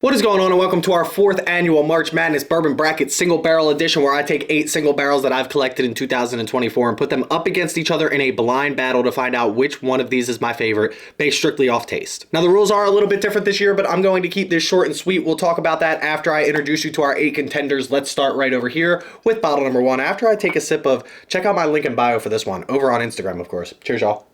What is going on, and welcome to our 4th annual March Madness Bourbon Bracket single barrel edition, where I take 8 single barrels that I've collected in 2024 and put them up against each other in a blind battle to find out which one of these is my favorite, based strictly off taste. Now, the rules are a little bit different this year, but I'm going to keep this short and sweet. We'll talk about that after I introduce you to our 8 contenders. Let's start right over here with bottle number 1. After I take a sip of, check out my link in bio for this one, over on Instagram, of course. Cheers, y'all.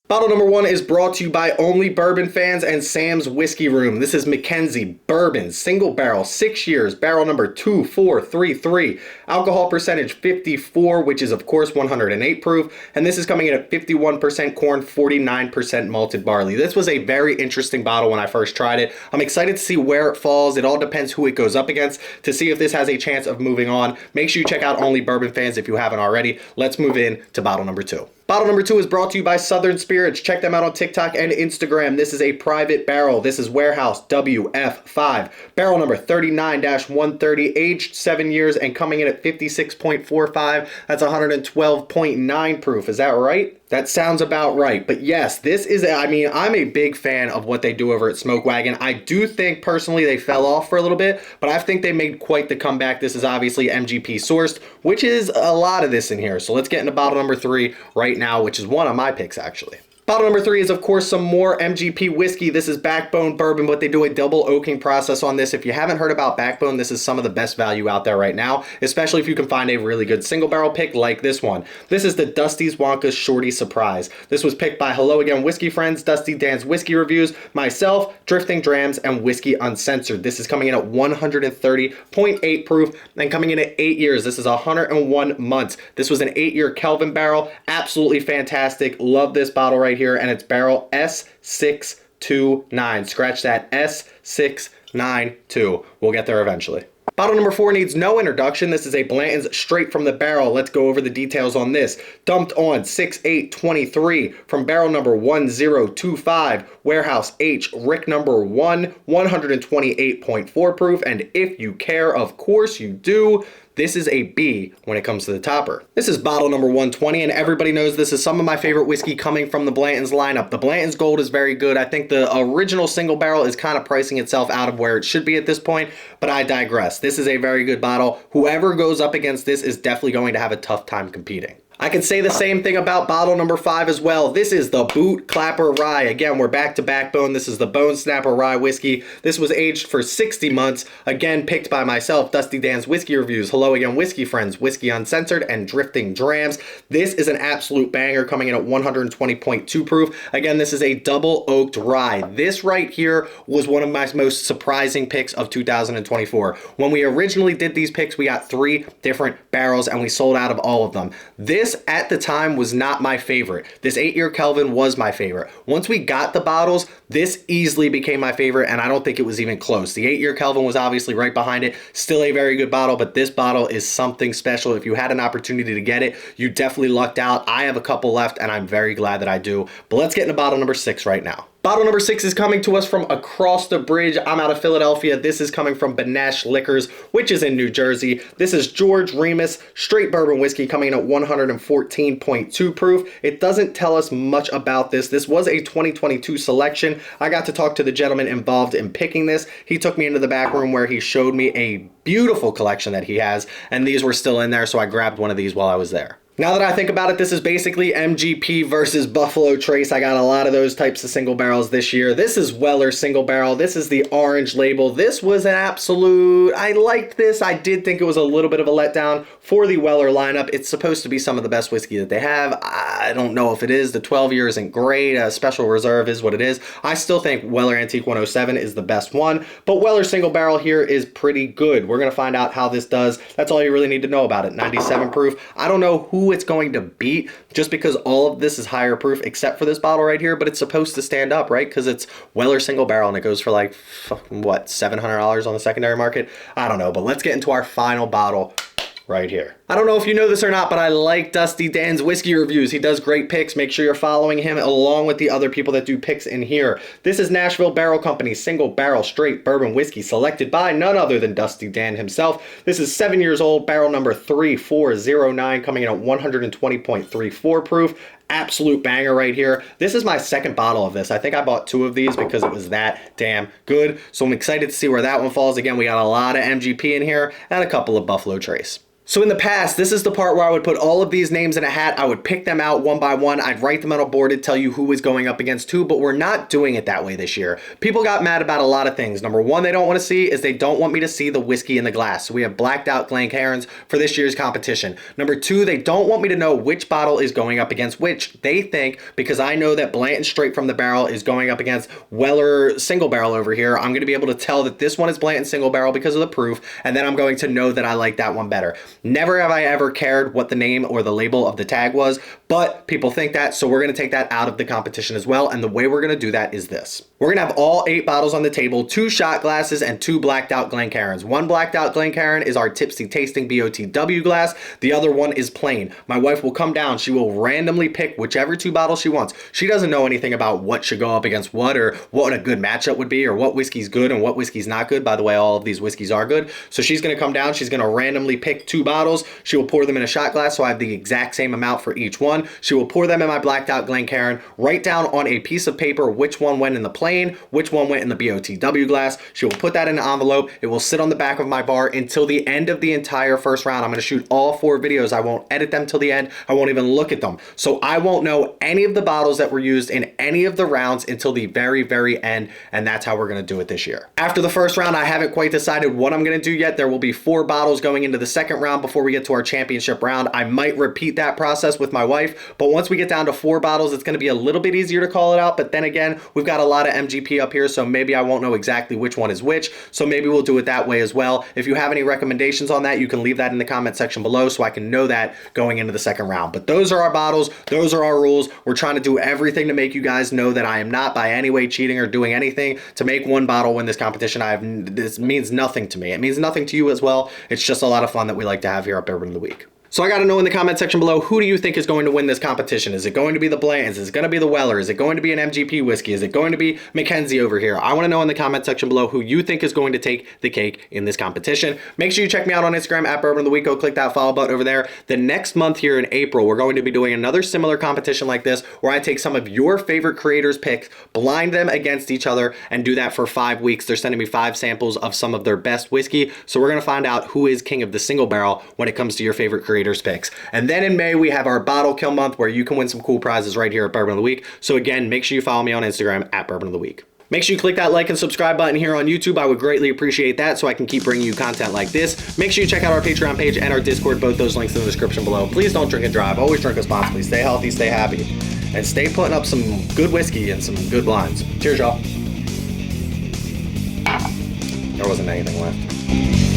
Bottle number 1 is brought to you by Only Bourbon Fans and Sam's Whiskey Room. This is Mackenzie Bourbons, single barrel, 6 years, barrel number 2433. Alcohol percentage 54, which is of course 108 proof. And this is coming in at 51% corn, 49% malted barley. This was a very interesting bottle when I first tried it. I'm excited to see where it falls. It all depends who it goes up against to see if this has a chance of moving on. Make sure you check out Only Bourbon Fans if you haven't already. Let's move in to bottle number 2. Bottle number 2 is brought to you by Southern Spirits. Check them out on TikTok and Instagram. This is a private barrel. This is Warehouse WF5. Barrel number 39-130, aged 7 years and coming in at 56.45. That's 112.9 proof. Is that right? That sounds about right. But yes, this is, I'm a big fan of what they do over at Smoke Wagon. I do think personally they fell off for a little bit, but I think they made quite the comeback. This is obviously MGP sourced, which is a lot of this in here. So let's get into bottle number 3 right now, which is one of my picks actually. Bottle number 3 is, of course, some more MGP whiskey. This is Backbone Bourbon, but they do a double oaking process on this. If you haven't heard about Backbone, this is some of the best value out there right now, especially if you can find a really good single barrel pick like this one. This is the Dusty's Wonka's Shorty Surprise. This was picked by Hello Again Whiskey Friends, Dusty Dan's Whiskey Reviews, myself, Drifting Drams, and Whiskey Uncensored. This is coming in at 130.8 proof and coming in at 8 years. This is 101 months. This was an 8-year Kelvin barrel. Absolutely fantastic. Love this bottle right here, and it's barrel S629. Scratch that, S692. We'll get there eventually. Bottle number 4 needs no introduction. This is a Blanton's straight from the barrel. Let's go over the details on this. Dumped on 6/8/23 from barrel number 1025, Warehouse H, Rick number 1, 128.4 proof, and if you care, of course you do, this is a B when it comes to the topper. This is bottle number 120, and everybody knows this is some of my favorite whiskey coming from the Blanton's lineup. The Blanton's Gold is very good. I think the original single barrel is kind of pricing itself out of where it should be at this point, but I digress. This is a very good bottle. Whoever goes up against this is definitely going to have a tough time competing. I can say the same thing about bottle number 5 as well. This is the Boot Clapper Rye. Again, we're back to Backbone. This is the Bone Snapper Rye whiskey. This was aged for 60 months. Again, picked by myself, Dusty Dan's Whiskey Reviews, Hello Again Whiskey Friends, Whiskey Uncensored, and Drifting Drams. This is an absolute banger coming in at 120.2 proof. Again, this is a double oaked rye. This right here was one of my most surprising picks of 2024. When we originally did these picks, we got 3 different barrels and we sold out of all of them. This at the time was not my favorite. This 8-year Kelvin was my favorite. Once we got the bottles, this easily became my favorite, and I don't think it was even close. The 8-year Kelvin was obviously right behind it. Still a very good bottle, but this bottle is something special. If you had an opportunity to get it, you definitely lucked out. I have a couple left, and I'm very glad that I do. But let's get into bottle number 6 right now. Bottle number 6 is coming to us from across the bridge. I'm out of Philadelphia. This is coming from Benesh Liquors, which is in New Jersey. This is George Remus straight bourbon whiskey coming in at 114.2 proof. It doesn't tell us much about this. This was a 2022 selection. I got to talk to the gentleman involved in picking this. He took me into the back room where he showed me a beautiful collection that he has, and these were still in there, so I grabbed one of these while I was there. Now that I think about it, this is basically MGP versus Buffalo Trace. I got a lot of those types of single barrels this year. This is Weller single barrel. This is the orange label. This was an absolute, I liked this. I did think it was a little bit of a letdown for the Weller lineup. It's supposed to be some of the best whiskey that they have. I don't know if it is. The 12 year isn't great. A special reserve is what it is. I still think Weller Antique 107 is the best one, but Weller single barrel here is pretty good. We're going to find out how this does. That's all you really need to know about it. 97 proof. I don't know who it's going to beat just because all of this is higher proof except for this bottle right here, but it's supposed to stand up, right? Because it's Weller single barrel and it goes for like, what, $700 on the secondary market? I don't know, but let's get into our final bottle right here. I don't know if you know this or not, but I like Dusty Dan's whiskey reviews. He does great picks. Make sure you're following him along with the other people that do picks in here. This is Nashville Barrel Company's single barrel straight bourbon whiskey selected by none other than Dusty Dan himself. This is 7 years old, barrel number 3409, coming in at 120.34 proof. Absolute banger right here. This is my second bottle of this. I think I bought 2 of these because it was that damn good. So I'm excited to see where that one falls. Again, we got a lot of MGP in here and a couple of Buffalo Trace. So in the past, this is the part where I would put all of these names in a hat. I would pick them out one by one. I'd write them on a board to tell you who was going up against who, but we're not doing it that way this year. People got mad about a lot of things. Number one, they don't want to see is they don't want me to see the whiskey in the glass. So we have blacked out Glencairns for this year's competition. Number two, they don't want me to know which bottle is going up against which. They think because I know that Blanton Straight from the Barrel is going up against Weller Single Barrel over here, I'm going to be able to tell that this one is Blanton Single Barrel because of the proof, and then I'm going to know that I like that one better. Never have I ever cared what the name or the label of the tag was, but people think that, so we're going to take that out of the competition as well, and the way we're going to do that is this. We're going to have all 8 bottles on the table, 2 shot glasses, and 2 blacked out Glencairns. One blacked out Glencairn is our tipsy tasting BOTW glass. The other one is plain. My wife will come down. She will randomly pick whichever 2 bottles she wants. She doesn't know anything about what should go up against what or what a good matchup would be or what whiskey's good and what whiskey's not good. By the way, all of these whiskeys are good. So she's going to come down. She's going to randomly pick 2 bottles. She will pour them in a shot glass, so I have the exact same amount for each one. She will pour them in my blacked out Glencairn, write down on a piece of paper which one went in the plain, which one went in the BOTW glass. She will put that in an envelope. It will sit on the back of my bar until the end of the entire first round. I'm going to shoot all 4 videos. I won't edit them till the end. I won't even look at them. So I won't know any of the bottles that were used in any of the rounds until the very, very end, and that's how we're going to do it this year. After the first round, I haven't quite decided what I'm going to do yet. There will be 4 bottles going into the second round before we get to our championship round. I might repeat that process with my wife, but once we get down to 4 bottles, it's going to be a little bit easier to call it out. But then again, we've got a lot of MGP up here, so maybe I won't know exactly which one is which. So maybe we'll do it that way as well. If you have any recommendations on that, you can leave that in the comment section below so I can know that going into the second round. But those are our bottles. Those are our rules. We're trying to do everything to make you guys know that I am not by any way cheating or doing anything to make one bottle win this competition. This means nothing to me. It means nothing to you as well. It's just a lot of fun that we like to have here at Bourbon of the Week. So I got to know in the comment section below, who do you think is going to win this competition? Is it going to be the Blantons? Is it going to be the Weller? Is it going to be an MGP whiskey? Is it going to be Mackenzie over here? I want to know in the comment section below who you think is going to take the cake in this competition. Make sure you check me out on Instagram at Bourbon of the Week. Go click that follow button over there. The next month here in April, we're going to be doing another similar competition like this where I take some of your favorite creators' picks, blind them against each other, and do that for 5 weeks. They're sending me 5 samples of some of their best whiskey. So we're going to find out who is king of the single barrel when it comes to your favorite creators' picks. And then in May, we have our bottle kill month where you can win some cool prizes right here at Bourbon of the Week. So again, make sure you follow me on Instagram at Bourbon of the Week. Make sure you click that like and subscribe button here on YouTube. I would greatly appreciate that so I can keep bringing you content like this. Make sure you check out our Patreon page and our Discord, both those links in the description below. Please don't drink and drive. Always drink responsibly. Stay healthy, stay happy, and stay putting up some good whiskey and some good blinds. Cheers, y'all. There wasn't anything left.